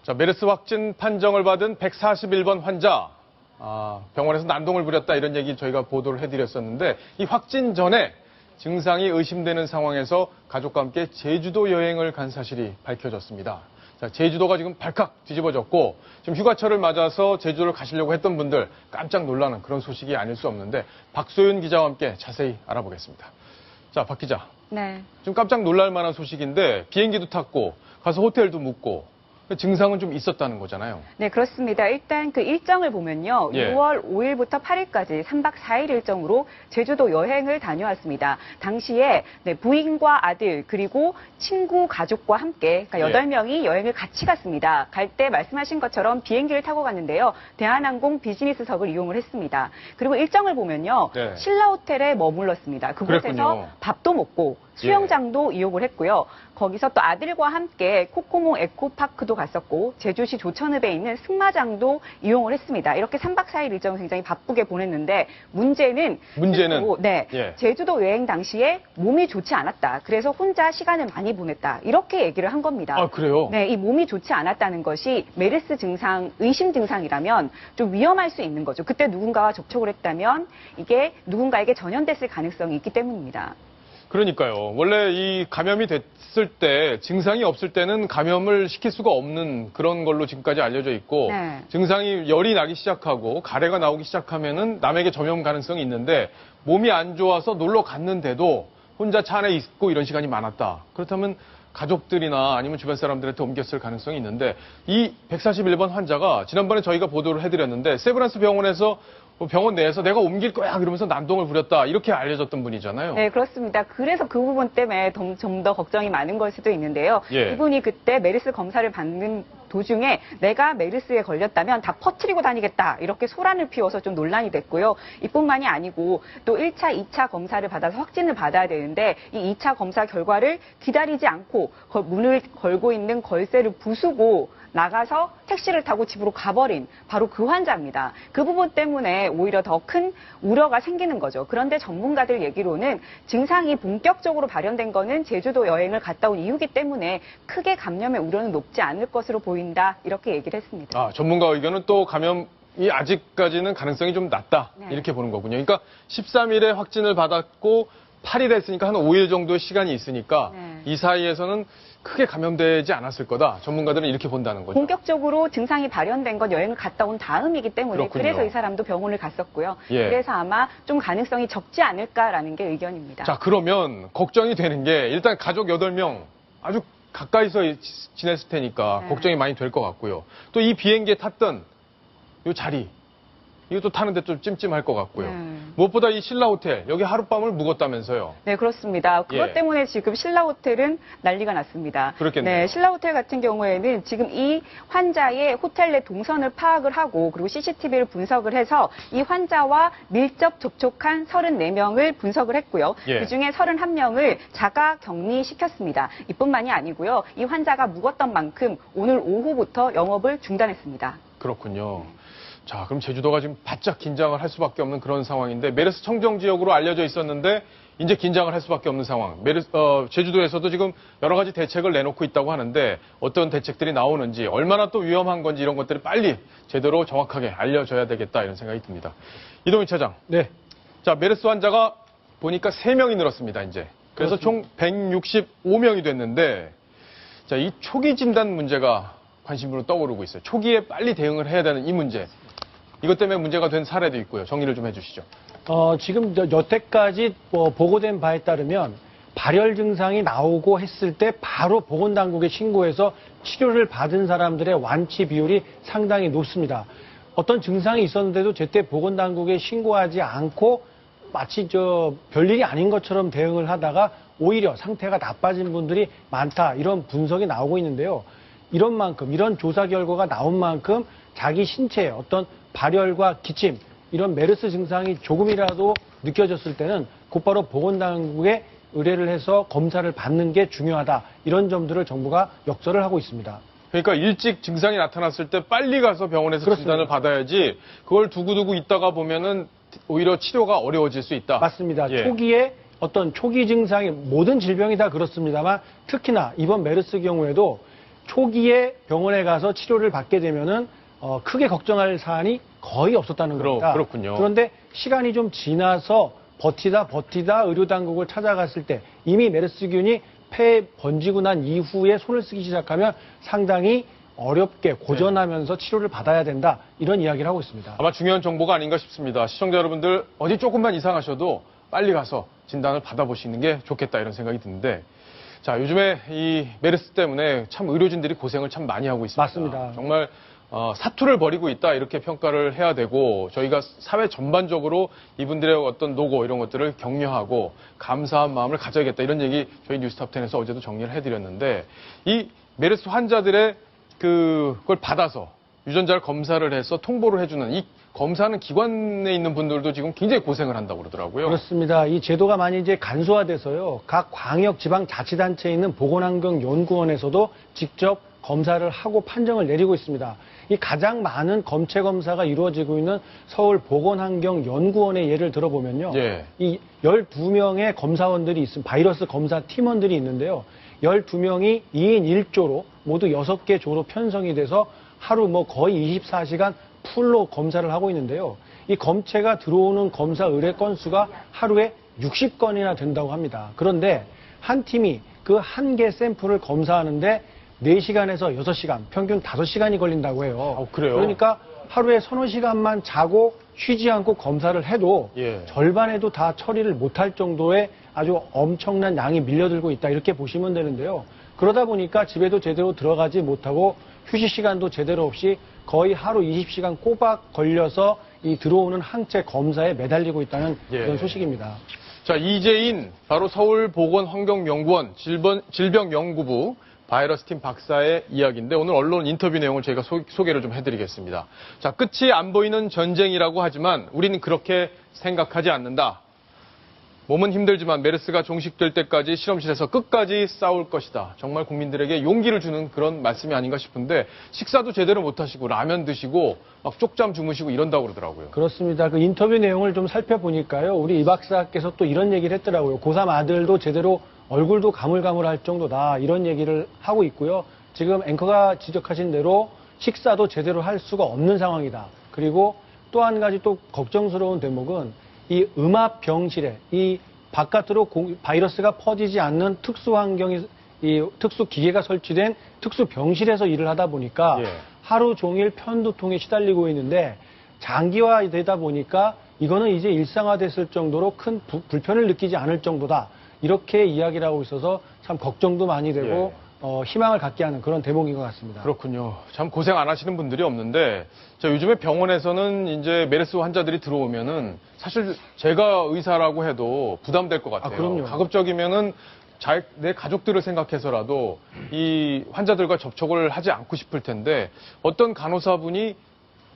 자, 메르스 확진 판정을 받은 141번 환자, 병원에서 난동을 부렸다 이런 얘기 저희가 보도를 해드렸었는데 이 확진 전에 증상이 의심되는 상황에서 가족과 함께 제주도 여행을 간 사실이 밝혀졌습니다. 자, 제주도가 지금 발칵 뒤집어졌고 지금 휴가철을 맞아서 제주도를 가시려고 했던 분들 깜짝 놀라는 그런 소식이 아닐 수 없는데 박소윤 기자와 함께 자세히 알아보겠습니다. 자, 박 기자. 네. 좀 깜짝 놀랄 만한 소식인데 비행기도 탔고 가서 호텔도 묵고 증상은 좀 있었다는 거잖아요. 네, 그렇습니다. 일단 그 일정을 보면요. 예. 6월 5일부터 8일까지 3박 4일 일정으로 제주도 여행을 다녀왔습니다. 당시에 부인과 아들 그리고 친구 가족과 함께 그러니까 8명이 여행을 같이 갔습니다. 갈 때 말씀하신 것처럼 비행기를 타고 갔는데요. 대한항공 비즈니스석을 이용을 했습니다. 그리고 일정을 보면요. 네. 신라 호텔에 머물렀습니다. 그곳에서 그랬군요. 밥도 먹고 수영장도 이용을 했고요. 거기서 또 아들과 함께 코코몽 에코파크도 갔었고 제주시 조천읍에 있는 승마장도 이용을 했습니다. 이렇게 3박 4일 일정을 굉장히 바쁘게 보냈는데 문제는 실제로, 제주도 여행 당시에 몸이 좋지 않았다. 그래서 혼자 시간을 많이 보냈다. 이렇게 얘기를 한 겁니다. 아, 그래요? 네, 이 몸이 좋지 않았다는 것이 메르스 증상, 의심 증상이라면 좀 위험할 수 있는 거죠. 그때 누군가와 접촉을 했다면 이게 누군가에게 전염됐을 가능성이 있기 때문입니다. 그러니까요. 원래 이 감염이 됐을 때 증상이 없을 때는 감염을 시킬 수가 없는 그런 걸로 지금까지 알려져 있고 네. 증상이 열이 나기 시작하고 가래가 나오기 시작하면은 남에게 전염 가능성이 있는데 몸이 안 좋아서 놀러 갔는데도 혼자 차 안에 있고 이런 시간이 많았다. 그렇다면 가족들이나 아니면 주변 사람들한테 옮겼을 가능성이 있는데 이 141번 환자가 지난번에 저희가 보도를 해드렸는데 세브란스 병원에서 병원 내에서 내가 옮길 거야 그러면서 난동을 부렸다 이렇게 알려졌던 분이잖아요. 네, 그렇습니다. 그래서 그 부분 때문에 좀 더 걱정이 많은 걸 수도 있는데요. 예. 이분이 그때 메르스 검사를 받는 도중에 내가 메르스에 걸렸다면 다 퍼뜨리고 다니겠다 이렇게 소란을 피워서 좀 논란이 됐고요. 이뿐만이 아니고 또 1차, 2차 검사를 받아서 확진을 받아야 되는데 이 2차 검사 결과를 기다리지 않고 문을 걸고 있는 걸쇠를 부수고 나가서 택시를 타고 집으로 가버린 바로 그 환자입니다. 그 부분 때문에 오히려 더 큰 우려가 생기는 거죠. 그런데 전문가들 얘기로는 증상이 본격적으로 발현된 거는 제주도 여행을 갔다 온 이후기 때문에 크게 감염의 우려는 높지 않을 것으로 보인다. 이렇게 얘기를 했습니다. 아, 전문가 의견은 또 감염이 아직까지는 가능성이 좀 낮다. 네. 이렇게 보는 거군요. 그러니까 13일에 확진을 받았고 8일 했으니까 한 5일 정도의 시간이 있으니까 이 사이에서는 크게 감염되지 않았을 거다. 전문가들은 이렇게 본다는 거죠. 본격적으로 증상이 발현된 건 여행을 갔다 온 다음이기 때문에 그렇군요. 그래서 이 사람도 병원을 갔었고요. 예. 그래서 아마 좀 가능성이 적지 않을까라는 게 의견입니다. 자, 그러면 걱정이 되는 게 일단 가족 8명 아주 가까이서 지냈을 테니까 걱정이 많이 될 것 같고요. 또 이 비행기에 탔던 이 자리 이것도 타는데 좀 찜찜할 것 같고요. 무엇보다 이 신라 호텔 여기 하룻밤을 묵었다면서요. 네, 그렇습니다. 그것 예. 때문에 지금 신라 호텔은 난리가 났습니다. 그렇겠네요. 네, 신라 호텔 같은 경우에는 지금 이 환자의 호텔 내 동선을 파악을 하고 그리고 CCTV를 분석을 해서 이 환자와 밀접 접촉한 34명을 분석을 했고요. 예. 그중에 31명을 자가 격리시켰습니다. 이뿐만이 아니고요. 이 환자가 묵었던 만큼 오늘 오후부터 영업을 중단했습니다. 그렇군요. 자, 그럼 제주도가 지금 바짝 긴장을 할 수밖에 없는 그런 상황인데 메르스 청정 지역으로 알려져 있었는데 이제 긴장을 할 수밖에 없는 상황. 제주도에서도 지금 여러 가지 대책을 내놓고 있다고 하는데 어떤 대책들이 나오는지 얼마나 또 위험한 건지 이런 것들이 빨리 제대로 정확하게 알려져야 되겠다 이런 생각이 듭니다. 이동희 차장. 네. 자, 메르스 환자가 보니까 3명이 늘었습니다, 이제. 그래서 총 165명이 됐는데 자, 이 초기 진단 문제가 관심으로 떠오르고 있어요. 초기에 빨리 대응을 해야 되는 이 문제. 이것 때문에 문제가 된 사례도 있고요. 정리를 좀 해주시죠. 지금 여태까지 보고된 바에 따르면 발열 증상이 나오고 했을 때 바로 보건당국에 신고해서 치료를 받은 사람들의 완치 비율이 상당히 높습니다. 어떤 증상이 있었는데도 제때 보건당국에 신고하지 않고 마치 별일이 아닌 것처럼 대응을 하다가 오히려 상태가 나빠진 분들이 많다. 이런 분석이 나오고 있는데요. 이런 조사 결과가 나온 만큼 자기 신체에 어떤 발열과 기침, 이런 메르스 증상이 조금이라도 느껴졌을 때는 곧바로 보건당국에 의뢰를 해서 검사를 받는 게 중요하다. 이런 점들을 정부가 역설을 하고 있습니다. 그러니까 일찍 증상이 나타났을 때 빨리 가서 병원에서 그렇습니다. 진단을 받아야지 그걸 두고두고 있다가 보면은 오히려 치료가 어려워질 수 있다. 맞습니다. 예. 초기에 어떤 초기 증상이 모든 질병이 다 그렇습니다만 특히나 이번 메르스 경우에도 초기에 병원에 가서 치료를 받게 되면은 크게 걱정할 사안이 거의 없었다는 겁니다. 그렇군요. 그런데 시간이 좀 지나서 버티다 의료 당국을 찾아갔을 때 이미 메르스균이 폐에 번지고 난 이후에 손을 쓰기 시작하면 상당히 어렵게 고전하면서 치료를 받아야 된다, 이런 이야기를 하고 있습니다. 아마 중요한 정보가 아닌가 싶습니다. 시청자 여러분들 어디 조금만 이상하셔도 빨리 가서 진단을 받아보시는 게 좋겠다, 이런 생각이 드는데, 자, 요즘에 이 메르스 때문에 참 의료진들이 고생을 참 많이 하고 있습니다. 맞습니다. 정말 사투를 벌이고 있다, 이렇게 평가를 해야 되고, 저희가 사회 전반적으로 이분들의 어떤 노고 이런 것들을 격려하고 감사한 마음을 가져야겠다, 이런 얘기 저희 뉴스톱10에서 어제도 정리를 해드렸는데, 이 메르스 환자들의 그걸 받아서 유전자를 검사를 해서 통보를 해주는 이 검사하는 기관에 있는 분들도 지금 굉장히 고생을 한다고 그러더라고요. 그렇습니다. 이 제도가 많이 이제 간소화돼서요. 각 광역 지방 자치단체에 있는 보건환경연구원에서도 직접 검사를 하고 판정을 내리고 있습니다. 이 가장 많은 검체 검사가 이루어지고 있는 서울 보건환경연구원의 예를 들어보면요. 예. 이 12명의 검사원들이 있습니다. 바이러스 검사 팀원들이 있는데요. 12명이 2인 1조로 모두 6개 조로 편성이 돼서 하루 거의 24시간 풀로 검사를 하고 있는데요. 이 검체가 들어오는 검사 의뢰 건수가 하루에 60건이나 된다고 합니다. 그런데 한 팀이 그 한 개 샘플을 검사하는데 4시간에서 6시간, 평균 5시간이 걸린다고 해요. 그래요? 그러니까 하루에 서너 시간만 자고 쉬지 않고 검사를 해도 예. 절반에도 다 처리를 못할 정도의 아주 엄청난 양이 밀려들고 있다, 이렇게 보시면 되는데요. 그러다 보니까 집에도 제대로 들어가지 못하고 휴식 시간도 제대로 없이 거의 하루 20시간 꼬박 걸려서 이 들어오는 항체 검사에 매달리고 있다는 예. 그런 소식입니다. 자, 이재인 바로 서울보건환경연구원 질병연구부 바이러스팀 박사의 이야기인데, 오늘 언론 인터뷰 내용을 저희가 소개를 좀 해드리겠습니다. 자, 끝이 안 보이는 전쟁이라고 하지만 우리는 그렇게 생각하지 않는다. 몸은 힘들지만 메르스가 종식될 때까지 실험실에서 끝까지 싸울 것이다. 정말 국민들에게 용기를 주는 그런 말씀이 아닌가 싶은데, 식사도 제대로 못 하시고 라면 드시고 막 쪽잠 주무시고 이런다고 그러더라고요. 그렇습니다. 그 인터뷰 내용을 좀 살펴보니까요. 우리 이 박사께서 또 이런 얘기를 했더라고요. 고3 아들도 제대로 얼굴도 가물가물할 정도다, 이런 얘기를 하고 있고요. 지금 앵커가 지적하신 대로 식사도 제대로 할 수가 없는 상황이다. 그리고 또 한 가지 또 걱정스러운 대목은 이 음압병실에 이 바깥으로 바이러스가 퍼지지 않는 특수 환경이, 이 특수 기계가 설치된 특수 병실에서 일을 하다 보니까 예. 하루 종일 편두통에 시달리고 있는데, 장기화되다 보니까 이거는 이제 일상화됐을 정도로 큰 불편을 느끼지 않을 정도다, 이렇게 이야기를 하고 있어서 참 걱정도 많이 되고 희망을 갖게 하는 그런 대목인 것 같습니다. 그렇군요. 참 고생 안 하시는 분들이 없는데, 요즘에 병원에서는 이제 메르스 환자들이 들어오면은 사실 제가 의사라고 해도 부담될 것 같아요. 그럼요. 가급적이면은 내 가족들을 생각해서라도 이 환자들과 접촉을 하지 않고 싶을 텐데, 어떤 간호사분이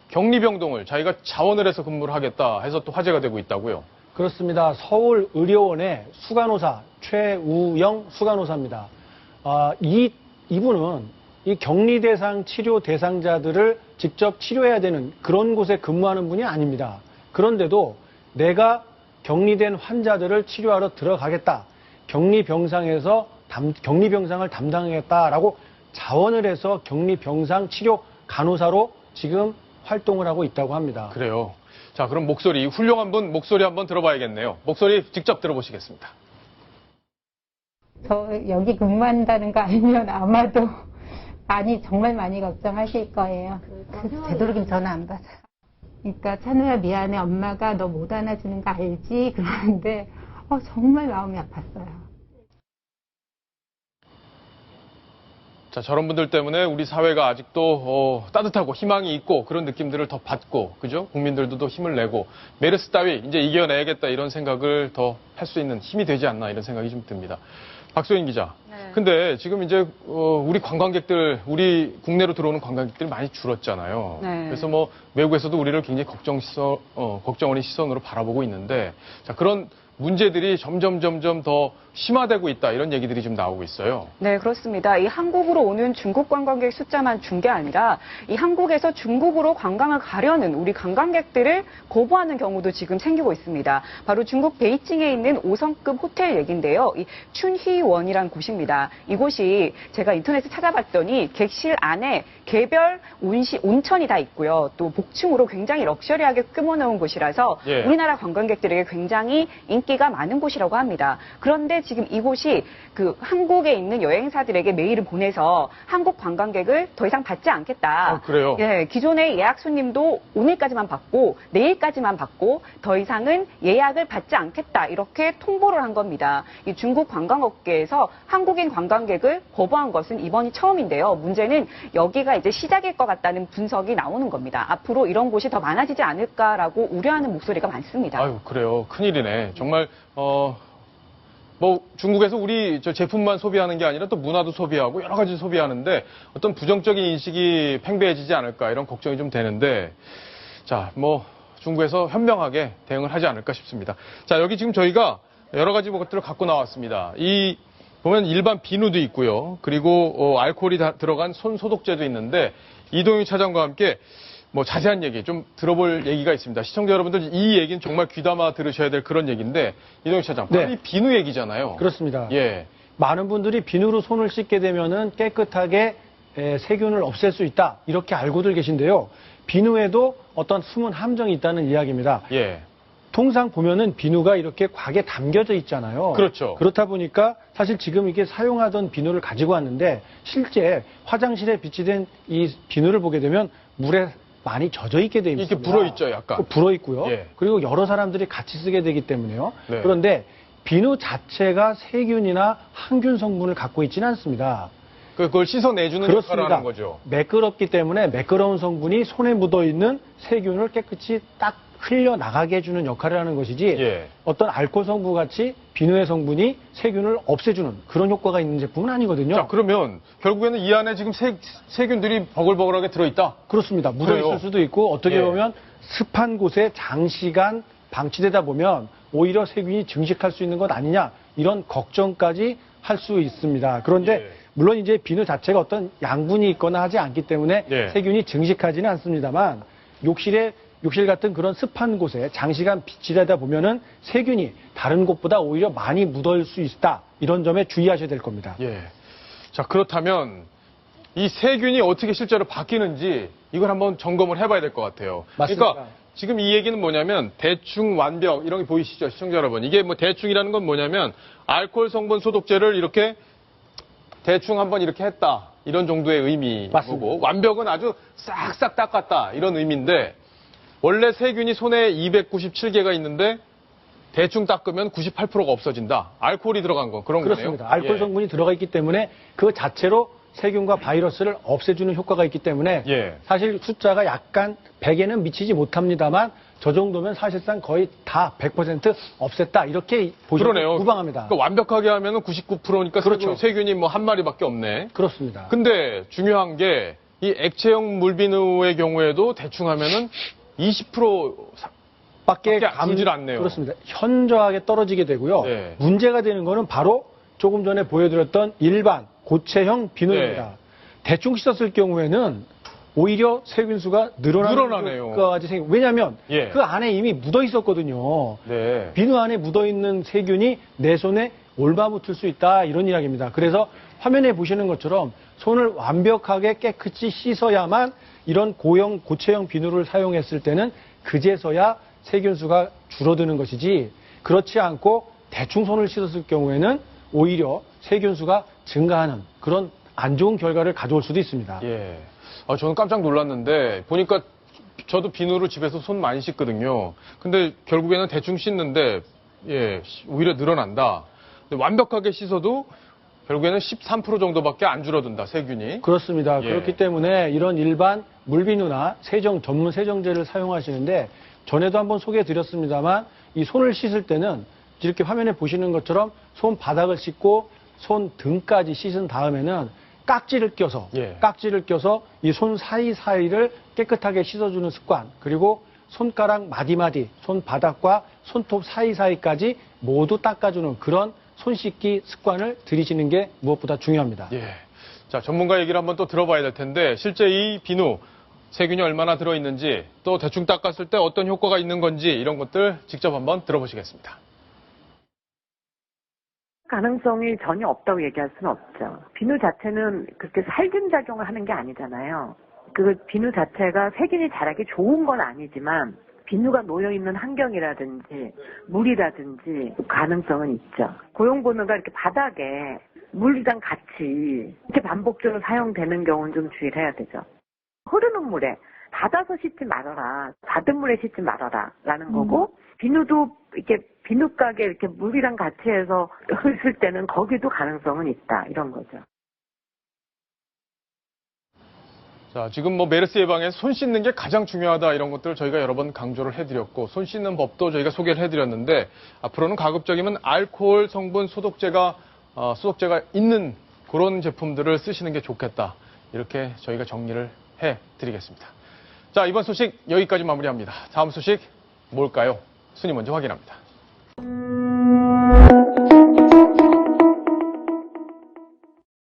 격리병동을 자기가 자원을 해서 근무를 하겠다 해서 또 화제가 되고 있다고요. 그렇습니다. 서울의료원의 수간호사 최우영 수간호사입니다. 이분은 이 격리 대상 치료 대상자들을 직접 치료해야 되는 그런 곳에 근무하는 분이 아닙니다. 그런데도 내가 격리된 환자들을 치료하러 들어가겠다, 격리병상을 담당하겠다라고 자원을 해서 격리병상 치료 간호사로 지금 활동을 하고 있다고 합니다. 그래요. 자, 그럼 훌륭한 분 목소리 한번 들어봐야겠네요. 목소리 직접 들어보시겠습니다. 저 여기 근무한다는 거 알면 아마도 정말 많이 걱정하실 거예요. 되도록이면 전화 안 받아요. 그러니까 찬우야 미안해, 엄마가 너 못 안아주는 거 알지? 그러는데 정말 마음이 아팠어요. 자, 저런 분들 때문에 우리 사회가 아직도 따뜻하고 희망이 있고 그런 느낌들을 더 받고, 그죠? 국민들도 더 힘을 내고 메르스 따위 이제 이겨내야겠다, 이런 생각을 더 할 수 있는 힘이 되지 않나, 이런 생각이 좀 듭니다. 박소연 기자. 네. 근데 지금 이제 우리 관광객들, 우리 국내로 들어오는 관광객들이 많이 줄었잖아요. 네. 그래서 외국에서도 우리를 굉장히 걱정어린 시선으로 바라보고 있는데, 자, 그런 문제들이 점점 더 심화되고 있다 이런 얘기들이 좀 나오고 있어요. 네, 그렇습니다. 이 한국으로 오는 중국 관광객 숫자만 준 게 아니라 이 한국에서 중국으로 관광을 가려는 우리 관광객들을 거부하는 경우도 지금 생기고 있습니다. 바로 중국 베이징에 있는 5성급 호텔 얘긴데요. 이 춘희원이란 곳입니다. 이곳이 제가 인터넷에 찾아봤더니 객실 안에 개별 온천이 다 있고요. 또 복층으로 굉장히 럭셔리하게 꾸며놓은 곳이라서 예. 우리나라 관광객들에게 굉장히 인기가 많은 곳이라고 합니다. 그런데 지금 이곳이 그 한국에 있는 여행사들에게 메일을 보내서 한국 관광객을 더 이상 받지 않겠다. 그래요? 예, 기존의 예약 손님도 오늘까지만 받고 내일까지만 받고 더 이상은 예약을 받지 않겠다. 이렇게 통보를 한 겁니다. 이 중국 관광업계에서 한국인 관광객을 거부한 것은 이번이 처음인데요. 문제는 여기가 이제 시작일 것 같다는 분석이 나오는 겁니다. 앞으로 이런 곳이 더 많아지지 않을까라고 우려하는 목소리가 많습니다. 아유, 그래요. 큰일이네. 정말, 뭐, 중국에서 우리 저 제품만 소비하는 게 아니라 또 문화도 소비하고 여러 가지 소비하는데 어떤 부정적인 인식이 팽배해지지 않을까 이런 걱정이 좀 되는데, 자, 뭐, 중국에서 현명하게 대응을 하지 않을까 싶습니다. 자, 여기 지금 저희가 여러 가지 것들을 갖고 나왔습니다. 보면 일반 비누도 있고요. 그리고 알코올이 들어간 손 소독제도 있는데 이동희 차장과 함께 뭐 자세한 얘기 좀 들어볼 얘기가 있습니다. 시청자 여러분들 이 얘기는 정말 귀담아 들으셔야 될 그런 얘기인데 이동희 차장, 바로 네. 이 비누 얘기잖아요. 그렇습니다. 예, 많은 분들이 비누로 손을 씻게 되면은 깨끗하게 세균을 없앨 수 있다. 이렇게 알고들 계신데요. 비누에도 어떤 숨은 함정이 있다는 이야기입니다. 예, 통상 보면은 비누가 이렇게 곽에 담겨져 있잖아요. 그렇죠. 그렇다 보니까 사실 지금 이게 사용하던 비누를 가지고 왔는데 실제 화장실에 비치된 이 비누를 보게 되면 물에 많이 젖어 있게 돼 있습니다. 이렇게 불어 있죠, 약간. 불어 있고요. 예. 그리고 여러 사람들이 같이 쓰게 되기 때문에요. 네. 그런데 비누 자체가 세균이나 항균 성분을 갖고 있지는 않습니다. 그걸 씻어내주는 역할을 그렇습니다. 하는 거죠. 매끄럽기 때문에 매끄러운 성분이 손에 묻어 있는 세균을 깨끗이 딱 흘려 나가게 해주는 역할을 하는 것이지 예. 어떤 알코올 성분 같이 비누의 성분이 세균을 없애주는 그런 효과가 있는 제품은 아니거든요. 자, 그러면 결국에는 이 안에 지금 세균들이 버글버글하게 들어있다? 그렇습니다. 묻어 그래요? 있을 수도 있고 어떻게 예. 보면 습한 곳에 장시간 방치되다 보면 오히려 세균이 증식할 수 있는 것 아니냐 이런 걱정까지 할 수 있습니다. 그런데 예. 물론 이제 비누 자체가 어떤 양분이 있거나 하지 않기 때문에 예. 세균이 증식하지는 않습니다만 욕실 같은 그런 습한 곳에 장시간 비치되다 보면은 세균이 다른 곳보다 오히려 많이 묻을 수 있다. 이런 점에 주의하셔야 될 겁니다. 예. 자, 그렇다면 이 세균이 어떻게 실제로 바뀌는지 이걸 한번 점검을 해봐야 될 것 같아요. 맞습니다. 그러니까 지금 이 얘기는 뭐냐면 대충 완벽 이런 게 보이시죠, 시청자 여러분. 이게 뭐 대충이라는 건 뭐냐면 알코올 성분 소독제를 이렇게 대충 한번 이렇게 했다. 이런 정도의 의미고 맞습니다. 완벽은 아주 싹싹 닦았다. 이런 의미인데 원래 세균이 손에 297개가 있는데 대충 닦으면 98%가 없어진다. 알코올이 들어간 거 그런 그렇습니다. 거네요. 알코올 예. 성분이 들어가 있기 때문에 그 자체로 세균과 바이러스를 없애주는 효과가 있기 때문에 예. 사실 숫자가 약간 100에는 미치지 못합니다만 저 정도면 사실상 거의 다 100% 없앴다 이렇게 보시면 그러네요. 무방합니다. 그러니까 완벽하게 하면은 99%니까 그렇죠. 세균이 뭐 한 마리밖에 없네. 그렇습니다. 근데 중요한 게 이 액체형 물비누의 경우에도 대충 하면은 20% 밖에 줄질 않네요. 그렇습니다. 현저하게 떨어지게 되고요. 네. 문제가 되는 거는 바로 조금 전에 보여드렸던 일반 고체형 비누입니다. 네. 대충 씻었을 경우에는 오히려 세균수가 늘어나네요. 것까지 왜냐하면 예. 그 안에 이미 묻어 있었거든요. 네. 비누 안에 묻어 있는 세균이 내 손에 올바붙을 수 있다 이런 이야기입니다. 그래서 화면에 보시는 것처럼 손을 완벽하게 깨끗이 씻어야만 이런 고체형 비누를 사용했을 때는 그제서야 세균수가 줄어드는 것이지 그렇지 않고 대충 손을 씻었을 경우에는 오히려 세균수가 증가하는 그런 안 좋은 결과를 가져올 수도 있습니다. 예. 저는 깜짝 놀랐는데 보니까 저도 비누로 집에서 손 많이 씻거든요. 근데 결국에는 대충 씻는데 예, 오히려 늘어난다. 근데 완벽하게 씻어도 결국에는 13% 정도밖에 안 줄어든다, 세균이. 그렇습니다. 예. 그렇기 때문에 이런 일반 물비누나 전문 세정제를 사용하시는데 전에도 한번 소개해 드렸습니다만 이 손을 씻을 때는 이렇게 화면에 보시는 것처럼 손 바닥을 씻고 손 등까지 씻은 다음에는 깍지를 껴서 이 손 사이사이를 깨끗하게 씻어주는 습관 그리고 손가락 마디마디 손바닥과 손톱 사이사이까지 모두 닦아주는 그런 손 씻기 습관을 들이시는 게 무엇보다 중요합니다. 예. 자, 전문가 얘기를 한번 또 들어봐야 될 텐데 실제 이 비누 세균이 얼마나 들어있는지 또 대충 닦았을 때 어떤 효과가 있는 건지 이런 것들 직접 한번 들어보시겠습니다. 가능성이 전혀 없다고 얘기할 수는 없죠. 비누 자체는 그렇게 살균 작용을 하는 게 아니잖아요. 그 비누 자체가 세균이 자라기 좋은 건 아니지만 비누가 놓여있는 환경이라든지 물이라든지 가능성은 있죠. 고용비누가 이렇게 바닥에 물이랑 같이 이렇게 반복적으로 사용되는 경우는 좀 주의를 해야 되죠. 흐르는 물에 받아서 씻지 말아라, 받은 물에 씻지 말아라 라는 거고, 비누도 이렇게 비누가게 이렇게 물이랑 같이 해서 흘릴 때는 거기도 가능성은 있다 이런 거죠. 자, 지금 뭐 메르스 예방에 손 씻는 게 가장 중요하다 이런 것들을 저희가 여러 번 강조를 해드렸고 손 씻는 법도 저희가 소개를 해드렸는데 앞으로는 가급적이면 알코올 성분 소독제가 있는 그런 제품들을 쓰시는 게 좋겠다. 이렇게 저희가 정리를 해드리겠습니다. 자, 이번 소식 여기까지 마무리합니다. 다음 소식 뭘까요? 순위 먼저 확인합니다.